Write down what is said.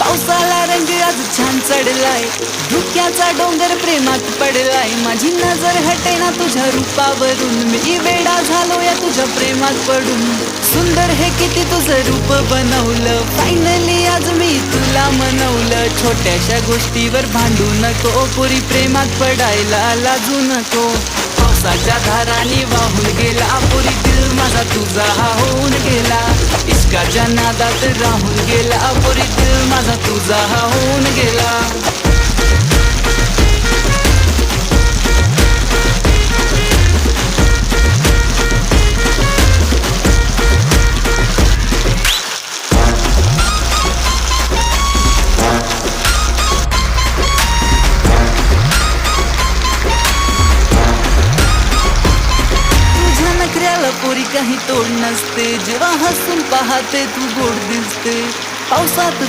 पावसाला रंग आज छान चढलाय, धुक्याचा डोंगर प्रेमात पडलाय. माझी नजर हटेना तुझ्या रूपावरून, मी वेडा झालो या तुझ्या प्रेमात पडून. सुंदर हे किती तुझं रूप बनवलं, फायनली आज मी तुला मनवलं. छोट्याशा गोष्टीवर भांडू नको, पुरी प्रेमात पडायला लाजू नको. पावसाच्या धारांनी वाहून गेला पुरी दिल माझा तुझा हा होऊन गेला. इश्काच्या नादात राहून गेला पुरी दिल माझा तुझा हा होऊन गेला. पोरी काही तोड नसते, जेव्हा हसून पाहते तू गोड दिसते. पावसात